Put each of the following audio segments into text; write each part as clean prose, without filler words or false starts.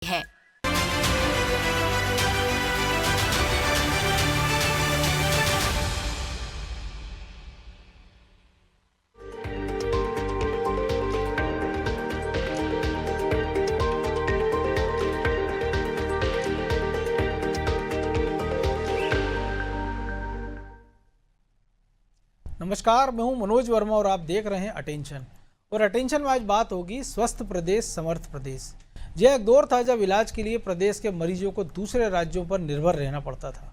है। नमस्कार, मैं हूं मनोज वर्मा और आप देख रहे हैं अटेंशन। और अटेंशन में आज बात होगी स्वस्थ प्रदेश समर्थ प्रदेश। यह एक दौर था जब इलाज के लिए प्रदेश के मरीजों को दूसरे राज्यों पर निर्भर रहना पड़ता था,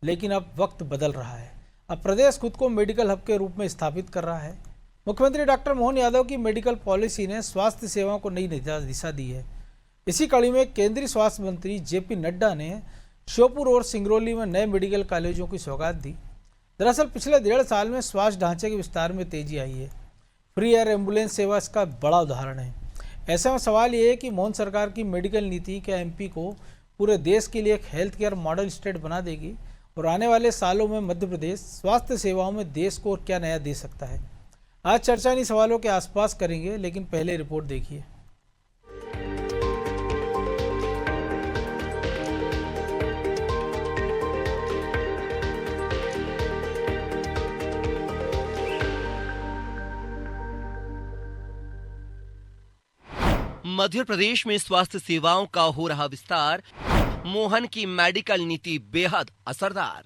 लेकिन अब वक्त बदल रहा है। अब प्रदेश खुद को मेडिकल हब के रूप में स्थापित कर रहा है। मुख्यमंत्री डॉक्टर मोहन यादव की मेडिकल पॉलिसी ने स्वास्थ्य सेवाओं को नई दिशा दी है। इसी कड़ी में केंद्रीय स्वास्थ्य मंत्री JP नड्डा ने श्योपुर और सिंगरौली में नए मेडिकल कॉलेजों की सौगात दी। दरअसल पिछले 1.5 साल में स्वास्थ्य ढांचे के विस्तार में तेजी आई है। फ्री एयर एम्बुलेंस सेवा इसका बड़ा उदाहरण है। ऐसे में सवाल ये है कि मोहन सरकार की मेडिकल नीति क्या MP को पूरे देश के लिए एक हेल्थ केयर मॉडल स्टेट बना देगी, और आने वाले सालों में मध्य प्रदेश स्वास्थ्य सेवाओं में देश को और क्या नया दे सकता है। आज चर्चा इन्हीं सवालों के आसपास करेंगे, लेकिन पहले रिपोर्ट देखिए। मध्य प्रदेश में स्वास्थ्य सेवाओं का हो रहा विस्तार, मोहन की मेडिकल नीति बेहद असरदार।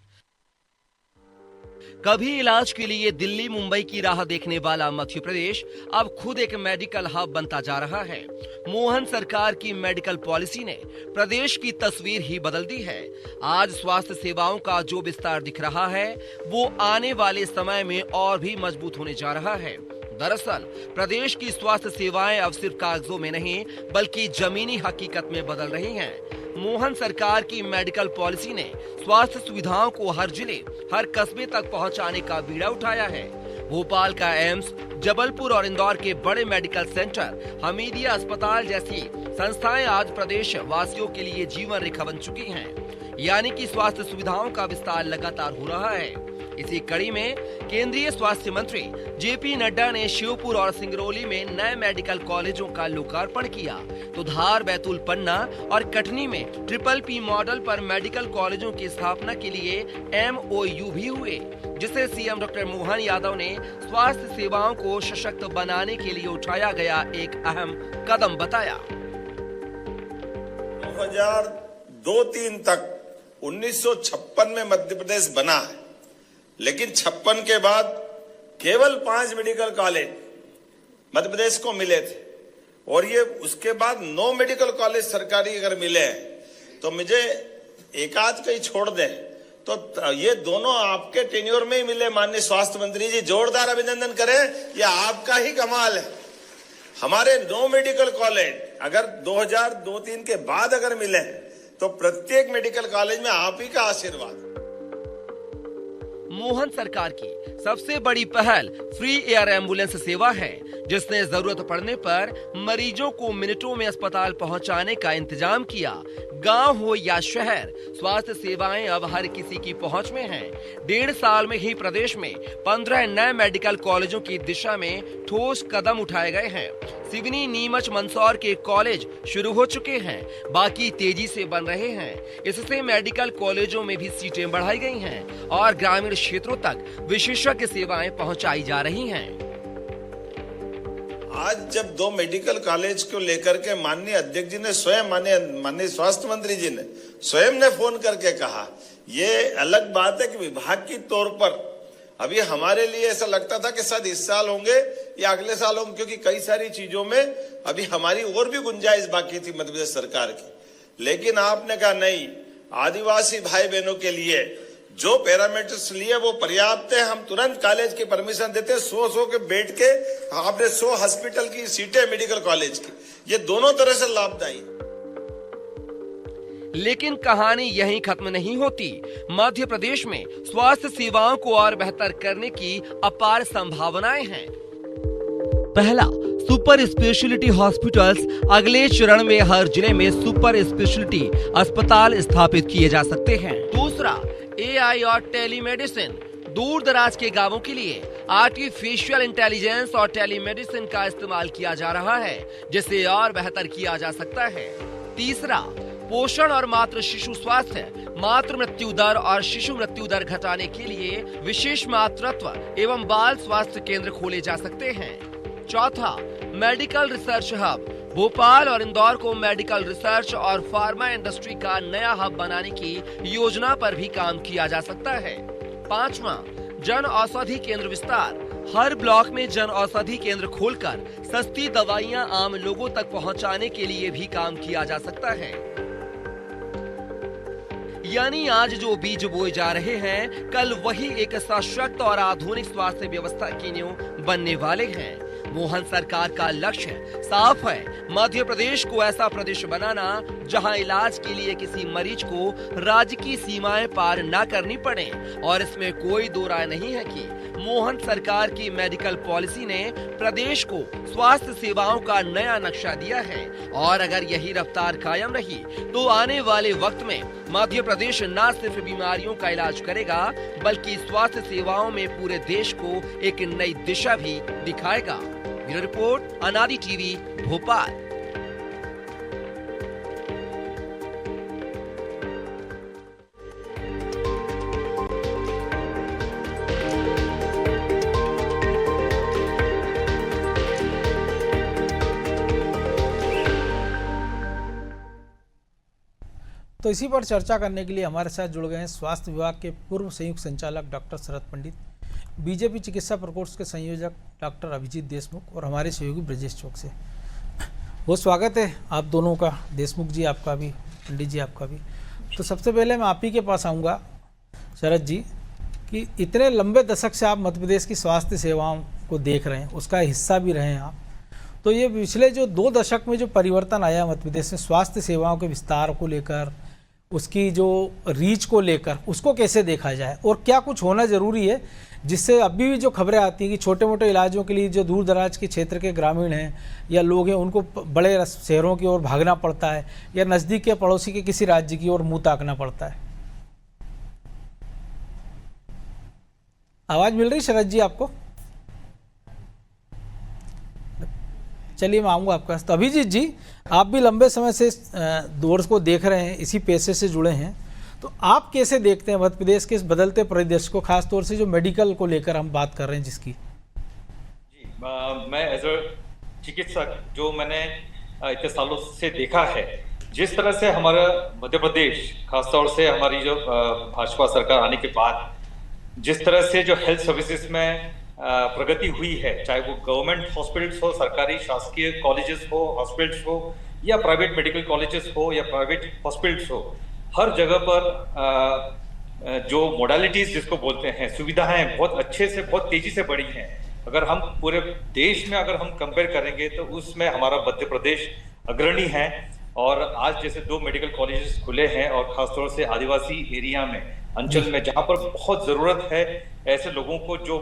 कभी इलाज के लिए दिल्ली मुंबई की राह देखने वाला मध्य प्रदेश अब खुद एक मेडिकल हब बनता जा रहा है। मोहन सरकार की मेडिकल पॉलिसी ने प्रदेश की तस्वीर ही बदल दी है। आज स्वास्थ्य सेवाओं का जो विस्तार दिख रहा है, वो आने वाले समय में और भी मजबूत होने जा रहा है। दरअसल प्रदेश की स्वास्थ्य सेवाएं अब सिर्फ कागजों में नहीं, बल्कि जमीनी हकीकत में बदल रही हैं। मोहन सरकार की मेडिकल पॉलिसी ने स्वास्थ्य सुविधाओं को हर जिले, हर कस्बे तक पहुंचाने का बीड़ा उठाया है। भोपाल का एम्स, जबलपुर और इंदौर के बड़े मेडिकल सेंटर, हमीदिया अस्पताल जैसी संस्थाएं आज प्रदेश वासियों के लिए जीवन रेखा बन चुकी हैं। यानी कि स्वास्थ्य सुविधाओं का विस्तार लगातार हो रहा है। इसी कड़ी में केंद्रीय स्वास्थ्य मंत्री JP नड्डा ने श्योपुर और सिंगरौली में नए मेडिकल कॉलेजों का लोकार्पण किया, तो धार, बैतूल, पन्ना और कटनी में PPP मॉडल पर मेडिकल कॉलेजों की स्थापना के लिए MOU भी हुए, जिसे CM डॉक्टर मोहन यादव ने स्वास्थ्य सेवाओं को सशक्त बनाने के लिए उठाया गया एक अहम कदम बताया। 2002-03 तक 1956 में मध्य प्रदेश बना है, लेकिन 56 के बाद केवल 5 मेडिकल कॉलेज मध्य प्रदेश को मिले थे, और ये उसके बाद 9 मेडिकल कॉलेज सरकारी अगर मिले हैं तो मुझे एक आध कहीं छोड़ दें तो ये दोनों आपके टेन्योर में ही मिले। माननीय स्वास्थ्य मंत्री जी, जोरदार अभिनंदन करें, ये आपका ही कमाल है। हमारे 9 मेडिकल कॉलेज अगर 2002-03 के बाद अगर मिले तो प्रत्येक मेडिकल कॉलेज में आप ही का आशीर्वाद। मोहन सरकार की सबसे बड़ी पहल फ्री एयर एम्बुलेंस सेवा है, जिसने जरूरत पड़ने पर मरीजों को मिनटों में अस्पताल पहुंचाने का इंतजाम किया। गांव हो या शहर, स्वास्थ्य सेवाएं अब हर किसी की पहुंच में हैं। 1.5 साल में ही प्रदेश में 15 नए मेडिकल कॉलेजों की दिशा में ठोस कदम उठाए गए हैं। सिवनी, नीमच, मंदसौर के कॉलेज शुरू हो चुके हैं, बाकी तेजी से बन रहे हैं। इससे मेडिकल कॉलेजों में भी सीटें बढ़ाई गई हैं और ग्रामीण क्षेत्रों तक विशेषज्ञ सेवाएं पहुंचाई जा रही हैं। आज जब 2 मेडिकल कॉलेज को लेकर के माननीय अध्यक्ष जी ने स्वयं, माननीय स्वास्थ्य मंत्री जी ने स्वयं ने फोन करके कहा, ये अलग बात है कि विभाग की तौर पर अभी हमारे लिए ऐसा लगता था कि शायद इस साल होंगे या अगले साल होंगे, क्योंकि कई सारी चीजों में अभी हमारी और भी गुंजाइश बाकी थी मध्य प्रदेश सरकार की। लेकिन आपने कहा नहीं, आदिवासी भाई बहनों के लिए जो पैरामीटर्स लिए वो पर्याप्त है, हम तुरंत कॉलेज की परमिशन देते। 100 के बेड के आपने 100 हॉस्पिटल की सीटें मेडिकल कॉलेज की, ये दोनों तरह से लाभदायी। लेकिन कहानी यहीं खत्म नहीं होती। मध्य प्रदेश में स्वास्थ्य सेवाओं को और बेहतर करने की अपार संभावनाएं हैं। पहला, सुपर स्पेशलिटी हॉस्पिटल्स। अगले चरण में हर जिले में सुपर स्पेशलिटी अस्पताल स्थापित किए जा सकते हैं। दूसरा, AI और टेलीमेडिसिन। दूर दराज के गांवों के लिए आर्टिफिशियल इंटेलिजेंस और टेलीमेडिसिन का इस्तेमाल किया जा रहा है, जिसे और बेहतर किया जा सकता है। तीसरा, पोषण और मातृ शिशु स्वास्थ्य, मातृ मृत्यु दर और शिशु मृत्यु दर घटाने के लिए विशेष मातृत्व एवं बाल स्वास्थ्य केंद्र खोले जा सकते हैं। चौथा, मेडिकल रिसर्च हब, भोपाल और इंदौर को मेडिकल रिसर्च और फार्मा इंडस्ट्री का नया हब बनाने की योजना पर भी काम किया जा सकता है। पांचवा, जन औषधि केंद्र विस्तार, हर ब्लॉक में जन औषधि केंद्र खोलकर सस्ती दवाइयां आम लोगों तक पहुंचाने के लिए भी काम किया जा सकता है। यानी आज जो बीज बोए जा रहे हैं, कल वही एक सशक्त और आधुनिक स्वास्थ्य व्यवस्था की नींव बनने वाले हैं। मोहन सरकार का लक्ष्य साफ है, मध्य प्रदेश को ऐसा प्रदेश बनाना जहां इलाज के लिए किसी मरीज को राज्य की सीमाएं पार न करनी पड़े। और इसमें कोई दो राय नहीं है कि मोहन सरकार की मेडिकल पॉलिसी ने प्रदेश को स्वास्थ्य सेवाओं का नया नक्शा दिया है। और अगर यही रफ्तार कायम रही तो आने वाले वक्त में मध्य प्रदेश न सिर्फ बीमारियों का इलाज करेगा, बल्कि स्वास्थ्य सेवाओं में पूरे देश को एक नई दिशा भी दिखाएगा। ब्यूरो रिपोर्ट, अनादि टीवी, भोपाल। तो इसी पर चर्चा करने के लिए हमारे साथ जुड़ गए हैं स्वास्थ्य विभाग के पूर्व संयुक्त संचालक डॉक्टर शरद पंडित, बीजेपी चिकित्सा प्रकोष्ठ के संयोजक डॉक्टर अभिजीत देशमुख और हमारे सहयोगी ब्रजेश चौकसे। बहुत स्वागत है आप दोनों का, देशमुख जी आपका भी, पंडित जी आपका भी। तो सबसे पहले मैं आप ही के पास आऊँगा शरद जी, कि इतने लंबे दशक से आप मध्य प्रदेश की स्वास्थ्य सेवाओं को देख रहे हैं, उसका हिस्सा भी रहे हैं आप। तो ये पिछले जो 2 दशक में जो परिवर्तन आया मध्य प्रदेश में स्वास्थ्य सेवाओं के विस्तार को लेकर, उसकी जो रीच को लेकर, उसको कैसे देखा जाए और क्या कुछ होना ज़रूरी है, जिससे अभी भी जो खबरें आती हैं कि छोटे मोटे इलाजों के लिए जो दूर दराज के क्षेत्र के ग्रामीण हैं या लोग हैं, उनको बड़े शहरों की ओर भागना पड़ता है या नज़दीक के पड़ोसी के किसी राज्य की ओर मुँह ताकना पड़ता है। आवाज़ मिल रही शरद जी आपको? चलिए मैं आऊँगा आपके पास। तो अभिजीत जी, आप भी लंबे समय से दौर को देख रहे हैं, इसी पेशे से जुड़े हैं, तो आप कैसे देखते हैं मध्य प्रदेश के इस बदलते परिदृश्य को, खासतौर से जो मेडिकल को लेकर हम बात कर रहे हैं जिसकी? जी, मैं एज अ चिकित्सक जो मैंने इतने सालों से देखा है, जिस तरह से हमारा मध्य प्रदेश, खासतौर से हमारी जो भाजपा सरकार आने के बाद जिस तरह से जो हेल्थ सर्विसेज में प्रगति हुई है, चाहे वो गवर्नमेंट हॉस्पिटल्स हो, सरकारी शासकीय कॉलेजेस हो, हॉस्पिटल्स हो, या प्राइवेट मेडिकल कॉलेजेस हो, या प्राइवेट हॉस्पिटल्स हो, हर जगह पर जो मोडालिटीज जिसको बोलते हैं, सुविधाएं बहुत अच्छे से, बहुत तेजी से बढ़ी हैं। अगर हम पूरे देश में अगर हम कंपेयर करेंगे तो उसमें हमारा मध्य प्रदेश अग्रणी है। और आज जैसे 2 मेडिकल कॉलेजेस खुले हैं, और खासतौर से आदिवासी एरिया में, अंचल में, जहां पर बहुत जरूरत है ऐसे लोगों को जो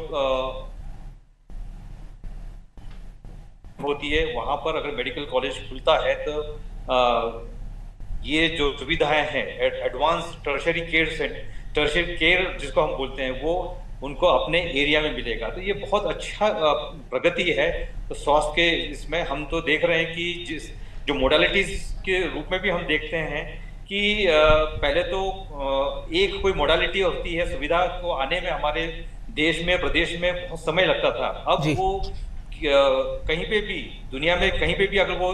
होती है, वहां पर अगर मेडिकल कॉलेज खुलता है तो ये जो सुविधाएं हैं, एडवांस टर्शियरी केयर जिसको हम बोलते हैं, वो उनको अपने एरिया में मिलेगा। तो ये बहुत अच्छा प्रगति है। तो स्वास्थ्य के इसमें हम तो देख रहे हैं कि जो मोडालिटीज के रूप में भी हम देखते हैं कि पहले तो एक कोई मोडालिटी होती है, सुविधा को आने में हमारे देश में, प्रदेश में बहुत समय लगता था। अब वो कहीं पे भी दुनिया में कहीं पे भी अगर वो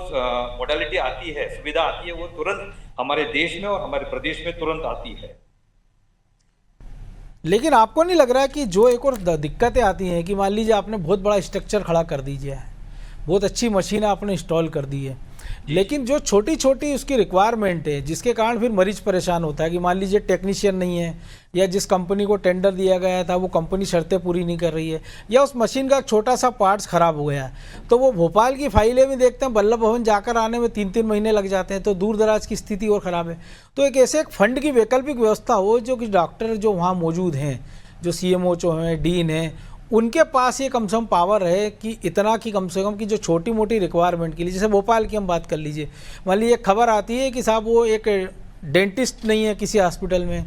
मोडालिटी आती है, सुविधा आती है, वो तुरंत हमारे देश में और हमारे प्रदेश में तुरंत आती है। लेकिन आपको नहीं लग रहा है कि जो एक और दिक्कतें आती हैं कि मान लीजिए आपने बहुत बड़ा स्ट्रक्चर खड़ा कर दीजिए, बहुत अच्छी मशीन आपने इंस्टॉल कर दी है, लेकिन जो छोटी छोटी उसकी रिक्वायरमेंट है, जिसके कारण फिर मरीज परेशान होता है कि मान लीजिए टेक्नीशियन नहीं है, या जिस कंपनी को टेंडर दिया गया था वो कंपनी शर्तें पूरी नहीं कर रही है, या उस मशीन का छोटा सा पार्ट्स ख़राब हो गया है, तो वो भोपाल की फाइलें भी देखते हैं, बल्लभ भवन जाकर आने में 3-3 महीने लग जाते हैं। तो दूर दराज की स्थिति और ख़राब है। तो एक ऐसे एक फंड की वैकल्पिक व्यवस्था हो, जो कि डॉक्टर जो वहाँ मौजूद हैं, जो CMO हैं, डीन हैं, उनके पास ये कम से कम पावर है कि इतना कि कम से कम कि जो छोटी मोटी रिक्वायरमेंट के लिए, जैसे भोपाल की हम बात कर लीजिए, मान लीजिए खबर आती है कि साहब वो एक डेंटिस्ट नहीं है किसी हॉस्पिटल में,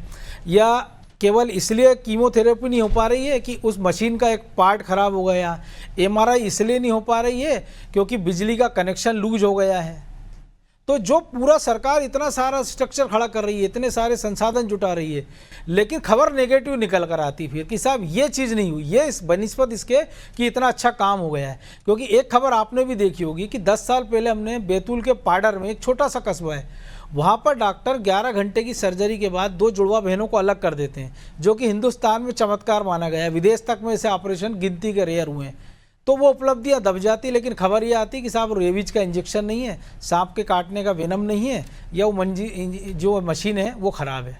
या केवल इसलिए कीमोथेरेपी नहीं हो पा रही है कि उस मशीन का एक पार्ट ख़राब हो गया, MRI इसलिए नहीं हो पा रही है क्योंकि बिजली का कनेक्शन लूज हो गया है। तो जो पूरा सरकार इतना सारा स्ट्रक्चर खड़ा कर रही है, इतने सारे संसाधन जुटा रही है, लेकिन खबर नेगेटिव निकल कर आती फिर कि साहब ये चीज़ नहीं हुई, ये इस बनिस्बत इसके कि इतना अच्छा काम हो गया है। क्योंकि एक खबर आपने भी देखी होगी कि 10 साल पहले हमने बैतूल के पाडर में, एक छोटा सा कस्बा है, वहाँ पर डॉक्टर 11 घंटे की सर्जरी के बाद 2 जुड़वा बहनों को अलग कर देते हैं, जो कि हिंदुस्तान में चमत्कार माना गया है। विदेश तक में ऐसे ऑपरेशन गिनती के रेयर हुए हैं। तो वो उपलब्धियां दब जाती, लेकिन खबर ये आती कि साहब रेबीज का इंजेक्शन नहीं है, सांप के काटने का वेनम नहीं है, या वो जो मशीन है वो ख़राब है।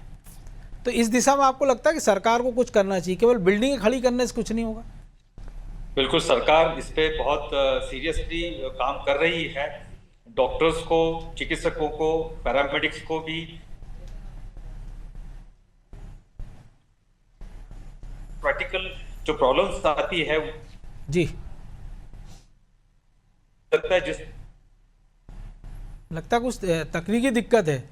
तो इस दिशा में आपको लगता है कि सरकार को कुछ करना चाहिए, केवल बिल्डिंग खड़ी करने से कुछ नहीं होगा? बिल्कुल, सरकार इस पे बहुत सीरियसली काम कर रही है। डॉक्टर्स को, चिकित्सकों को, पैरामेडिक्स को भी प्रैक्टिकल जो प्रॉब्लम्स आती है जी, लगता है कुछ तकनीकी दिक्कत है।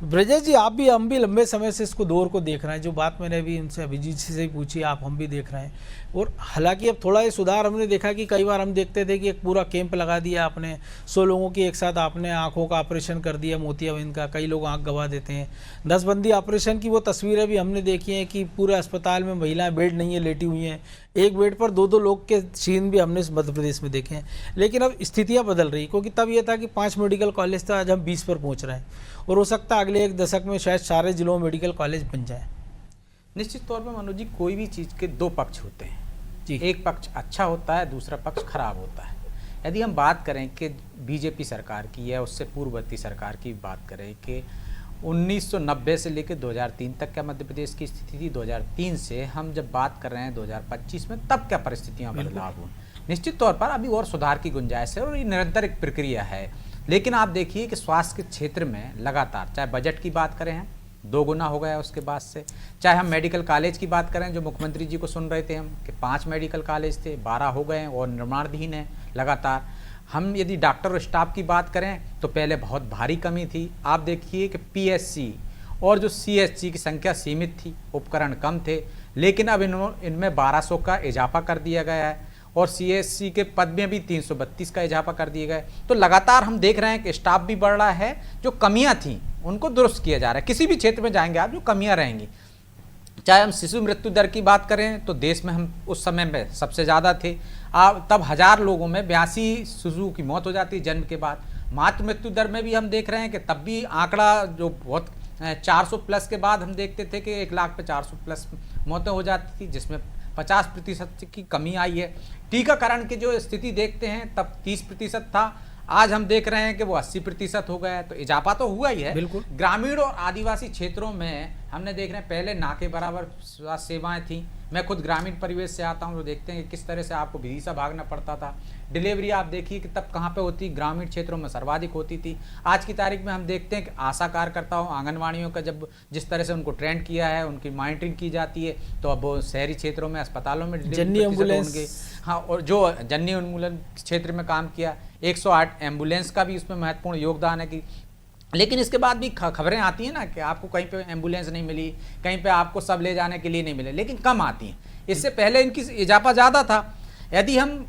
ब्रजेश जी, आप भी, हम भी लंबे समय से इसको दौर को देख रहे हैं। जो बात मैंने अभी उनसे अभिजीत से ही पूछी, आप हम भी देख रहे हैं। और हालांकि अब थोड़ा ये सुधार हमने देखा कि कई बार हम देखते थे कि एक पूरा कैंप लगा दिया आपने, 100 लोगों की एक साथ आपने आंखों का ऑपरेशन कर दिया, मोतियाबिंद का, कई लोग आंख गंवा देते हैं। नसबंदी ऑपरेशन की वो तस्वीरें भी हमने देखी हैं कि पूरे अस्पताल में महिलाएं बेड नहीं है, लेटी हुई हैं, एक बेड पर 2-2 लोग के सीन भी हमने मध्य प्रदेश में देखे हैं। लेकिन अब स्थितियाँ बदल रही, क्योंकि तब ये था कि 5 मेडिकल कॉलेज था, आज हम 20 पर पहुँच रहे हैं, और हो सकता है अगले 1 दशक में शायद सारे जिलों में मेडिकल कॉलेज बन जाए। निश्चित तौर पर मनोज जी, कोई भी चीज़ के 2 पक्ष होते हैं जी। एक पक्ष अच्छा होता है, दूसरा पक्ष खराब होता है। यदि हम बात करें कि बीजेपी सरकार की या उससे पूर्ववर्ती सरकार की बात करें कि 1990 से लेकर 2003 तक क्या मध्य प्रदेश की स्थिति थी, 2003 से हम जब बात कर रहे हैं 2025 में, तब क्या परिस्थितियाँ बदलाव हुई। निश्चित तौर पर अभी और सुधार की गुंजाइश है और ये निरंतर एक प्रक्रिया है। लेकिन आप देखिए कि स्वास्थ्य के क्षेत्र में लगातार, चाहे बजट की बात करें हम, 2 गुना हो गया उसके बाद से, चाहे हम मेडिकल कॉलेज की बात करें, जो मुख्यमंत्री जी को सुन रहे थे हम कि 5 मेडिकल कॉलेज थे, 12 हो गए और निर्माणाधीन है लगातार। हम यदि डॉक्टर और स्टाफ की बात करें तो पहले बहुत भारी कमी थी। आप देखिए कि पीएचसी और जो सीएचसी की संख्या सीमित थी, उपकरण कम थे, लेकिन अब इनमें 1200 का इजाफा कर दिया गया है और सीएचसी के पद में भी 332 का इजाफा कर दिए गए। तो लगातार हम देख रहे हैं कि स्टाफ भी बढ़ रहा है, जो कमियां थी उनको दुरुस्त किया जा रहा है। किसी भी क्षेत्र में जाएंगे आप, जो कमियां रहेंगी, चाहे हम शिशु मृत्यु दर की बात करें तो देश में हम उस समय में सबसे ज़्यादा थे। तब 1000 लोगों में 82 शिशु की मौत हो जाती जन्म के बाद। मातृ मृत्यु दर में भी हम देख रहे हैं कि तब भी आंकड़ा जो बहुत 400 प्लस के बाद हम देखते थे कि 1 लाख पे 400 प्लस मौतें हो जाती थी, जिसमें 50% की कमी आई है। टीकाकरण की जो स्थिति देखते हैं तब 30% था, आज हम देख रहे हैं कि वो 80% हो गया है। तो इजाफा तो हुआ ही है। बिल्कुल। ग्रामीण और आदिवासी क्षेत्रों में हमने देख रहे हैं पहले ना के बराबर स्वास्थ्य सेवाएं थी। मैं खुद ग्रामीण परिवेश से आता हूं, तो देखते हैं कि किस तरह से आपको विदिशा भागना पड़ता था। डिलीवरी आप देखिए कि तब कहाँ पे होती, ग्रामीण क्षेत्रों में सर्वाधिक होती थी। आज की तारीख में हम देखते हैं कि आशा कार्यकर्ताओं, आंगनवाड़ियों का जब जिस तरह से उनको ट्रेंड किया है, उनकी मॉनिटरिंग की जाती है, तो अब वो शहरी क्षेत्रों में अस्पतालों में जननी एम्बुलेंस, हाँ, और जो जननी उन्मूलन क्षेत्र में काम किया, 108 एम्बुलेंस का भी उसमें महत्वपूर्ण योगदान है कि। लेकिन इसके बाद भी खबरें आती हैं ना कि आपको कहीं पे एम्बुलेंस नहीं मिली, कहीं पे आपको सब ले जाने के लिए नहीं मिले, लेकिन कम आती हैं। इससे पहले इनकी इजाफा ज़्यादा था। यदि हम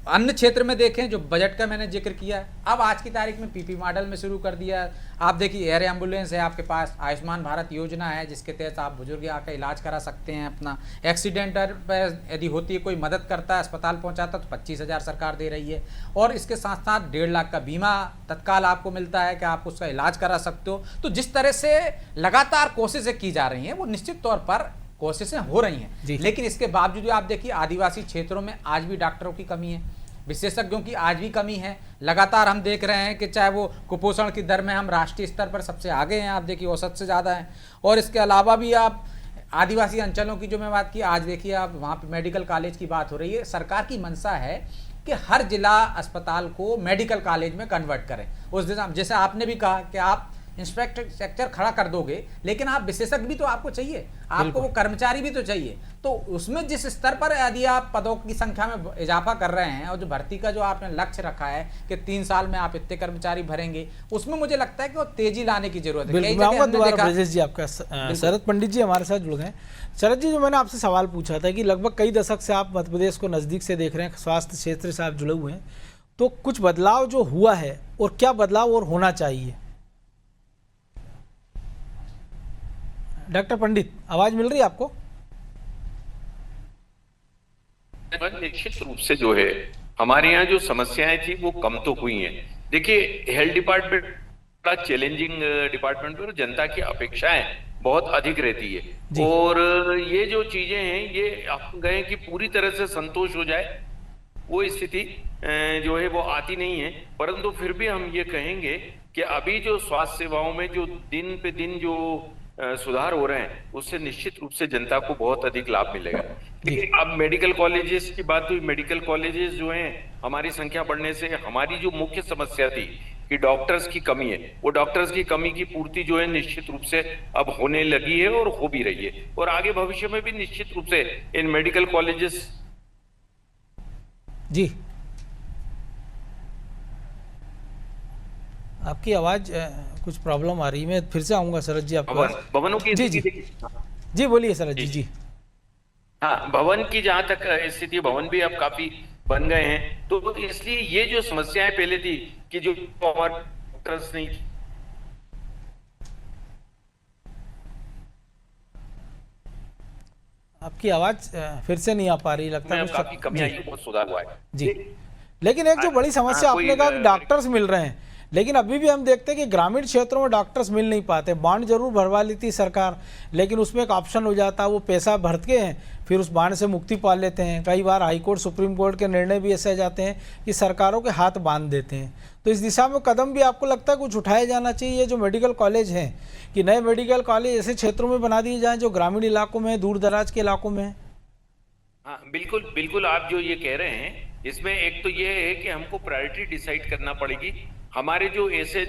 अन्य क्षेत्र में देखें, जो बजट का मैंने जिक्र किया है, अब आज की तारीख में पीपी मॉडल में शुरू कर दिया है। आप देखिए एयर एम्बुलेंस है आपके पास, आयुष्मान भारत योजना है जिसके तहत आप बुजुर्ग आकर इलाज करा सकते हैं अपना। एक्सीडेंट पर यदि होती है, कोई मदद करता है, अस्पताल पहुंचाता, तो 25,000 सरकार दे रही है। और इसके साथ साथ 1.5 लाख का बीमा तत्काल आपको मिलता है कि आप उसका इलाज करा सकते हो। तो जिस तरह से लगातार कोशिशें की जा रही हैं, वो निश्चित तौर पर कोशिशें हो रही हैं। लेकिन इसके बावजूद आप देखिए आदिवासी क्षेत्रों में आज भी डॉक्टरों की कमी है, विशेषज्ञों की आज भी कमी है। लगातार हम देख रहे हैं कि चाहे वो कुपोषण की दर में हम राष्ट्रीय स्तर पर सबसे आगे हैं, आप देखिए औसत से ज़्यादा हैं। और इसके अलावा भी आप आदिवासी अंचलों की जो मैं बात की, आज देखिए आप वहाँ पर मेडिकल कॉलेज की बात हो रही है। सरकार की मंशा है कि हर जिला अस्पताल को मेडिकल कॉलेज में कन्वर्ट करें। उस दिन जैसे आपने भी कहा कि आप इंफ्रास्ट्रक्चर खड़ा कर दोगे, लेकिन आप विशेषज्ञ भी तो आपको चाहिए, आपको वो कर्मचारी भी तो चाहिए। तो उसमें जिस स्तर पर यदि आप पदों की संख्या में इजाफा कर रहे हैं और जो भर्ती का जो आपने लक्ष्य रखा है कि 3 साल में आप इतने कर्मचारी भरेंगे, उसमें मुझे लगता है कि वो तेजी लाने की जरूरत है। ब्रजेश जी, आपका शरद पंडित जी हमारे साथ जुड़ गए। शरद जी, जो मैंने आपसे सवाल पूछा था कि लगभग कई दशक से आप मध्य प्रदेश को नज़दीक से देख रहे हैं, स्वास्थ्य क्षेत्र से आप जुड़े हुए हैं, तो कुछ बदलाव जो हुआ है और क्या बदलाव और होना चाहिए? डॉक्टर पंडित, आवाज मिल रही है आपको? निश्चित रूप से जो है हमारे यहाँ जो समस्याएं थी वो कम तो हुई हैं। देखिए, हेल्थ डिपार्टमेंट बड़ा चैलेंजिंग डिपार्टमेंट पर जनता की अपेक्षाएं बहुत अधिक रहती है और ये जो चीजें हैं ये आप गए कि पूरी तरह से संतोष हो जाए वो स्थिति जो है वो आती नहीं है। परंतु फिर भी हम ये कहेंगे कि अभी जो स्वास्थ्य सेवाओं में जो दिन पे दिन जो सुधार हो रहे हैं उससे निश्चित रूप से जनता को बहुत अधिक लाभ मिलेगा। देखिए, अब मेडिकल कॉलेजेस की बात हुई, मेडिकल कॉलेजेस जो हैं हमारी संख्या बढ़ने से हमारी जो मुख्य समस्या थी कि डॉक्टर्स की कमी है, वो डॉक्टर्स की कमी की पूर्ति जो है निश्चित रूप से अब होने लगी है और हो भी रही है और आगे भविष्य में भी निश्चित रूप से इन मेडिकल कॉलेजेस। जी, आपकी आवाज कुछ प्रॉब्लम आ रही है, मैं फिर से आऊंगा शरद जी आपके पास। भवनों की जी जी बोलिए शरद जी। जी हाँ, भवन की जहां तक स्थिति, भवन भी अब काफी बन गए हैं, तो इसलिए ये जो समस्याएं पहले थी कि जो डॉक्टर्स नहीं, आपकी आवाज फिर से नहीं आ पा रही, लगता है काफी कमी आई है, बहुत सुधार हुआ है जी। लेकिन एक जो बड़ी समस्या आपने कहा कि डॉक्टर्स मिल रहे हैं, लेकिन अभी भी हम देखते हैं कि ग्रामीण क्षेत्रों में डॉक्टर्स मिल नहीं पाते। बॉन्ड जरूर भरवा लेती सरकार, लेकिन उसमें एक ऑप्शन हो जाता है, वो पैसा भरते हैं फिर उस बॉन्ड से मुक्ति पा लेते हैं। कई बार हाई कोर्ट, सुप्रीम कोर्ट के निर्णय भी ऐसे जाते हैं कि सरकारों के हाथ बांध देते हैं। तो इस दिशा में कदम भी आपको लगता है कुछ उठाया जाना चाहिए? ये जो मेडिकल कॉलेज हैं कि नए मेडिकल कॉलेज ऐसे क्षेत्रों में बना दिए जाएँ जो ग्रामीण इलाकों में, दूर दराज के इलाकों में है। हाँ, बिल्कुल बिल्कुल, आप जो ये कह रहे हैं इसमें एक तो ये है कि हमको प्रायोरिटी डिसाइड करना पड़ेगी। हमारे जो ऐसे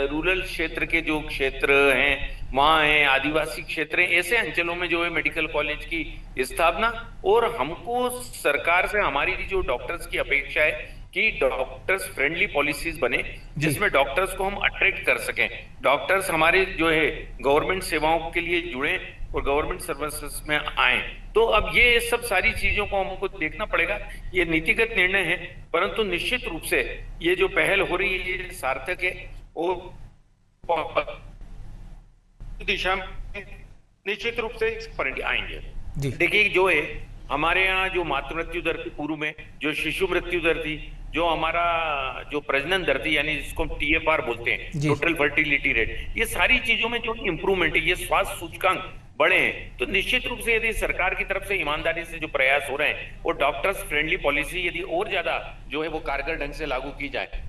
रूरल क्षेत्र के जो क्षेत्र हैं वहाँ हैं, आदिवासी क्षेत्र हैं, ऐसे अंचलों में जो है मेडिकल कॉलेज की स्थापना, और हमको सरकार से हमारी जो डॉक्टर्स की अपेक्षा है कि डॉक्टर्स फ्रेंडली पॉलिसीज बने जिसमें डॉक्टर्स को हम अट्रैक्ट कर सकें। डॉक्टर्स हमारे जो है गवर्नमेंट सेवाओं के लिए जुड़े और गवर्नमेंट सर्विसेज में आए। तो अब ये सब सारी चीजों को हमको देखना पड़ेगा। ये नीतिगत निर्णय है, परंतु निश्चित रूप से ये जो पहल हो रही है ये सार्थक है और दिशा में निश्चित रूप से परिणाम आएंगे। देखिए, जो है हमारे यहाँ जो मातृ मृत्यु दर थी पूर्व में, जो शिशु मृत्यु दर थी, जो हमारा जो प्रजनन दर थी यानी जिसको TFR बोलते हैं, टोटल फर्टिलिटी रेट, ये सारी चीजों में जो इंप्रूवमेंट है, ये स्वास्थ्य सूचकांक बढ़े हैं। तो निश्चित रूप से यदि सरकार की तरफ से ईमानदारी से जो प्रयास हो रहे हैं और डॉक्टर्स फ्रेंडली पॉलिसी यदि और ज्यादा जो है वो कारगर ढंग से लागू की जाए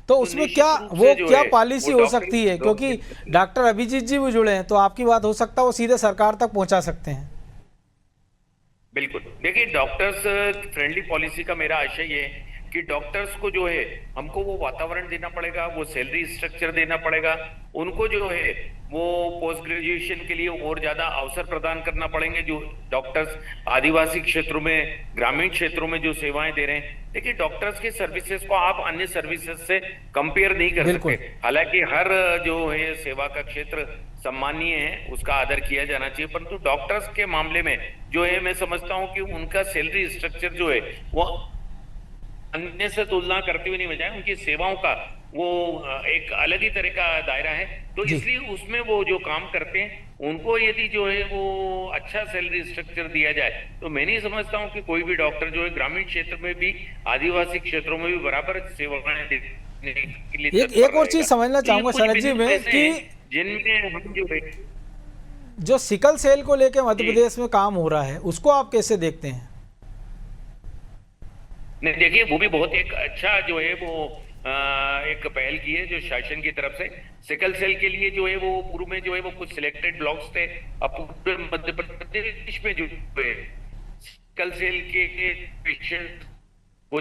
तो उसमें क्या पॉलिसी हो सकती है? क्योंकि डॉक्टर अभिजीत जी भी जुड़े हैं, तो आपकी बात हो सकता है वो सीधे सरकार तक पहुंचा सकते हैं। बिल्कुल, देखिए, डॉक्टर्स फ्रेंडली पॉलिसी का मेरा आशय ये है कि डॉक्टर्स को जो है हमको वो वातावरण देना पड़ेगा, वो सैलरी स्ट्रक्चर देना पड़ेगा, उनको जो है वो पोस्ट ग्रेजुएशन के लिए और ज्यादा अवसर प्रदान करना पड़ेंगे। जो डॉक्टर्स आदिवासी क्षेत्रों में, ग्रामीण क्षेत्रों में जो सेवाएं दे रहे हैं, देखिए डॉक्टर्स की सर्विसेज को आप अन्य सर्विसेज से कंपेयर नहीं कर सकते। हालांकि हर जो है सेवा का क्षेत्र सम्मानीय है, उसका आदर किया जाना चाहिए, परंतु डॉक्टर्स के मामले में जो है मैं समझता हूं कि उनका सैलरी स्ट्रक्चर जो है वो अन्य से तुलना करते हुए नहीं बजाय उनकी सेवाओं का वो एक अलग ही तरह का दायरा है। तो इसलिए उसमें वो जो काम करते हैं उनको यदि जो है वो अच्छा सैलरी स्ट्रक्चर दिया जाए तो मैं नहीं समझता हूं कि कोई भी डॉक्टर जो है ग्रामीण क्षेत्र में भी, आदिवासी क्षेत्रों में भी बराबर सेवाएं देने के लिए। एक और चीज समझना चाहूंगा शरद जी में कि जिनमें हम जो सिकल सेल को लेकर मध्य प्रदेश में काम हो रहा है उसको आप कैसे देखते हैं? नहीं, देखिए, वो भी बहुत एक अच्छा जो है वो एक पहल की है जो शासन की तरफ से। सिकल सेल के लिए जो है वो पूर्व में जो है वो कुछ सिलेक्टेड ब्लॉक्स थे, अब पूरे मध्य प्रदेश में जो है सिकल सेल के पेशेंट हो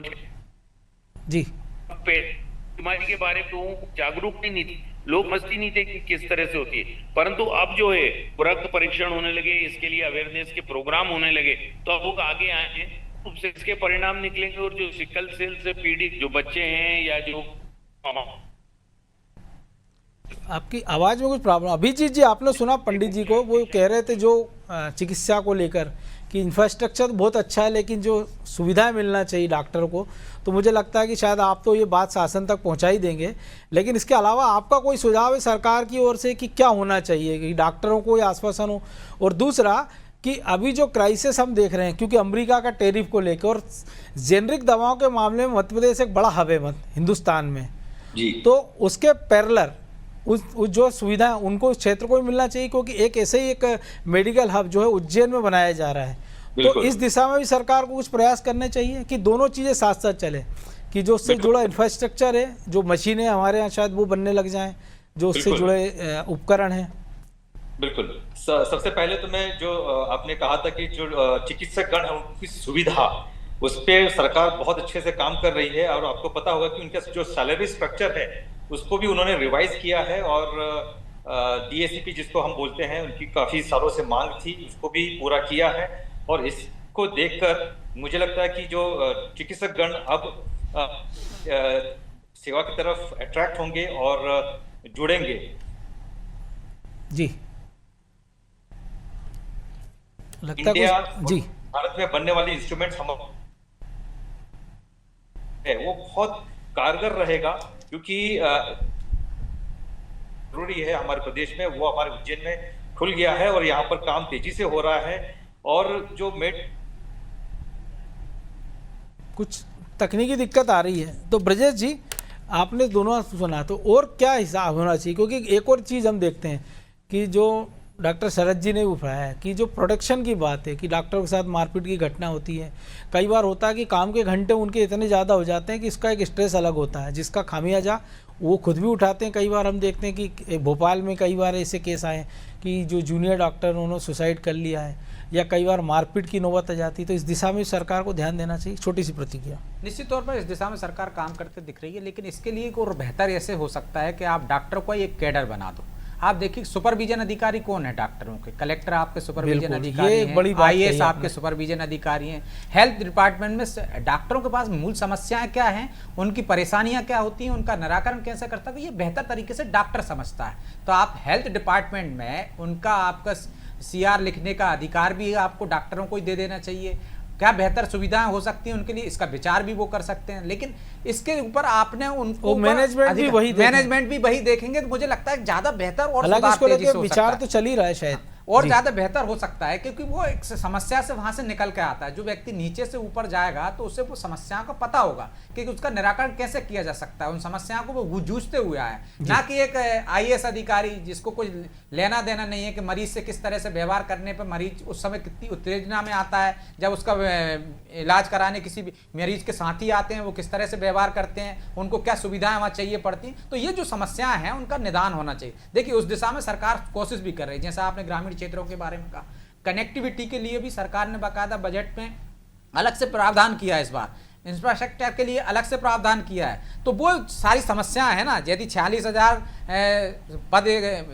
जी बीमारी के बारे में जागरूक नहीं थी, लोग मस्ती नहीं थे कि किस तरह से होती है, परंतु अब जो है रक्त परीक्षण होने लगे, इसके लिए अवेयरनेस के प्रोग्राम होने लगे, तो अब लोग आगे आए हैं, से इसके परिणाम निकलेंगे और जो सिकल सेल से पीड़ित जो बच्चे हैं या जो। आपकी आवाज में कुछ प्रॉब्लम। अभिजीत जी, आपने सुना पंडित जी को, वो कह रहे थे जो चिकित्सा को लेकर कि इंफ्रास्ट्रक्चर तो बहुत अच्छा है, लेकिन जो सुविधाएं मिलना चाहिए डॉक्टर को, तो मुझे लगता है कि शायद आप तो ये बात शासन तक पहुंचा ही देंगे। लेकिन इसके अलावा आपका कोई सुझाव है सरकार की ओर से कि क्या होना चाहिए कि डॉक्टरों को ये आश्वासन हो? और दूसरा कि अभी जो क्राइसिस हम देख रहे हैं, क्योंकि अमेरिका का टैरिफ को लेकर और जेनरिक दवाओं के मामले में मध्य प्रदेश एक बड़ा हब है हिंदुस्तान में जी, तो उसके पैरेलल उस जो सुविधा है उनको उस क्षेत्र को भी मिलना चाहिए, क्योंकि एक ऐसे ही एक मेडिकल हब जो है उज्जैन में बनाया जा रहा है। तो बिल्कुल। इस दिशा में भी सरकार को कुछ प्रयास करने चाहिए कि दोनों चीज़ें साथ साथ चले, कि जो उससे जुड़ा इंफ्रास्ट्रक्चर है, जो मशीनें हमारे यहाँ शायद वो बनने लग जाएं, जो उससे बिल्कुल। जुड़े उपकरण हैं। बिल्कुल। सबसे पहले तो मैं जो आपने कहा था कि जो चिकित्सकगण है उनकी सुविधा, उस पे सरकार बहुत अच्छे से काम कर रही है। और आपको पता होगा कि उनका जो सैलरी स्ट्रक्चर है उसको भी उन्होंने रिवाइज किया है, और DACP जिसको हम बोलते हैं, उनकी काफी सालों से मांग थी, उसको भी पूरा किया है। और इसको देखकर मुझे लगता है कि जो चिकित्सकगण अब सेवा की तरफ अट्रैक्ट होंगे और जुड़ेंगे। जी, लगता इंडिया है जी, भारत में बनने वाली इंस्ट्रूमेंट्स हम है वो बहुत कारगर रहेगा, क्योंकि जरूरी है हमारे प्रदेश में, वो हमारे उज्जैन में खुल गया है और यहाँ पर काम तेजी से हो रहा है। और जो कुछ तकनीकी दिक्कत आ रही है। तो ब्रजेश जी, आपने दोनों सुना, तो और क्या हिसाब होना चाहिए? क्योंकि एक और चीज़ हम देखते हैं कि जो डॉक्टर शरद जी ने उठाया है कि जो प्रोटेक्शन की बात है, कि डॉक्टरों के साथ मारपीट की घटना होती है, कई बार होता है कि काम के घंटे उनके इतने ज़्यादा हो जाते हैं कि इसका एक स्ट्रेस अलग होता है, जिसका खामियाजा वो खुद भी उठाते हैं। कई बार हम देखते हैं कि भोपाल में कई बार ऐसे केस आए कि जो जूनियर डॉक्टर उन्होंने सुसाइड कर लिया है, या कई बार मारपीट की नौबत आ जाती है। तो इस दिशा में सरकार को ध्यान देना चाहिए। छोटी सी प्रतिक्रिया। निश्चित तौर पर इस दिशा में सरकार काम करते दिख रही है, लेकिन इसके लिए एक और बेहतर ऐसे हो सकता है कि आप डॉक्टर को एक कैडर बना दो। आप देखिए सुपरविजन अधिकारी कौन है डॉक्टरों के? कलेक्टर आपके सुपरविजन अधिकारी हैं, IAS आपके सुपरविजन अधिकारी हैं। हेल्थ डिपार्टमेंट में डॉक्टरों के पास मूल समस्याएं क्या हैं, उनकी परेशानियां क्या होती हैं, उनका निराकरण कैसे करता है, ये बेहतर तरीके से डॉक्टर समझता है। तो आप हेल्थ डिपार्टमेंट में उनका आपका CR लिखने का अधिकार भी आपको डॉक्टरों को ही दे देना चाहिए। क्या बेहतर सुविधाएं हो सकती हैं उनके लिए, इसका विचार भी वो कर सकते हैं। लेकिन इसके ऊपर आपने उनको मैनेजमेंट भी वही देखेंगे, तो मुझे लगता है ज्यादा बेहतर और विचार तो चल ही रहा है शायद, और ज्यादा बेहतर हो सकता है, क्योंकि वो एक समस्या से वहां से निकल के आता है। जो व्यक्ति नीचे से ऊपर जाएगा तो उसे वो समस्याओं का पता होगा कि उसका निराकरण कैसे किया जा सकता है। उन समस्याओं को वो जूझते हुए आए, ना कि एक IAS अधिकारी जिसको कोई लेना देना नहीं है कि मरीज से किस तरह से व्यवहार करने पर मरीज उस समय कितनी उत्तेजना में आता है, जब उसका इलाज कराने किसी भी मरीज के साथी आते हैं वो किस तरह से व्यवहार करते हैं, उनको क्या सुविधाएं वहां चाहिए पड़ती। तो ये जो समस्याएं हैं उनका निदान होना चाहिए। देखिए उस दिशा में सरकार कोशिश भी कर रही है। जैसा आपने ग्रामीण क्षेत्रों के बारे में कहा, कनेक्टिविटी के लिए भी सरकार ने बाकायदा बजट में अलग से प्रावधान किया है, इस बार इंफ्रास्ट्रक्चर के लिए अलग से प्रावधान किया है। तो वो सारी समस्याएं हैं ना, यदि 46,000 पद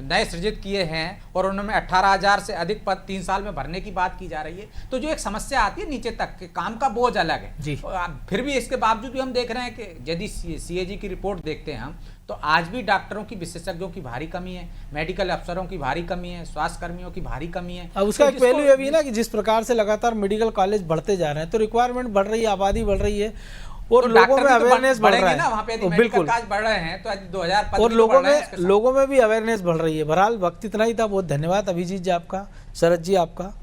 नए सृजित किए हैं और उनमें 18,000 से अधिक पद 3 साल में भरने की बात की जा रही है, तो जो एक समस्या आती है नीचे तक के काम का बोझ अलग है। फिर भी इसके बावजूद भी हम देख रहे हैं कि यदि CAG की रिपोर्ट देखते हैं हम, तो आज भी डॉक्टरों की, विशेषज्ञों की भारी कमी है, मेडिकल अफसरों की भारी कमी है, स्वास्थ्य कर्मियों की भारी कमी है। अब उसका एक पहलू ये भी ना कि जिस प्रकार से लगातार मेडिकल कॉलेज बढ़ते जा रहे हैं, तो रिक्वायरमेंट बढ़ रही है, आबादी बढ़ रही है, और तो लोगों में अवेयरनेस बढ़ रहा है ना, वहाँ पे यदि बिल्कुल काज बढ़ रहे हैं तो 2000 और लोगों में भी अवेयरनेस बढ़ रही है। बहरहाल वक्त इतना ही था। बहुत धन्यवाद अभिजीत जी आपका, शरद जी आपका।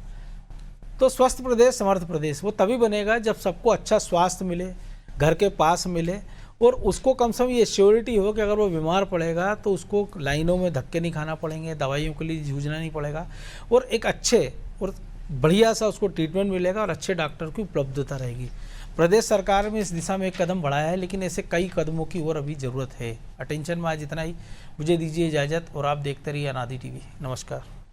तो स्वस्थ प्रदेश समर्थ प्रदेश वो तभी बनेगा जब सबको अच्छा स्वास्थ्य मिले, घर के पास मिले, और उसको कम से कम ये श्योरिटी हो कि अगर वो बीमार पड़ेगा तो उसको लाइनों में धक्के नहीं खाना पड़ेंगे, दवाइयों के लिए जूझना नहीं पड़ेगा, और एक अच्छे और बढ़िया सा उसको ट्रीटमेंट मिलेगा और अच्छे डॉक्टर की उपलब्धता रहेगी। प्रदेश सरकार में इस दिशा में एक कदम बढ़ाया है, लेकिन ऐसे कई कदमों की और अभी ज़रूरत है। अटेंशन में आज इतना ही। मुझे दीजिए इजाज़त और आप देखते रहिए अनादि TV। नमस्कार।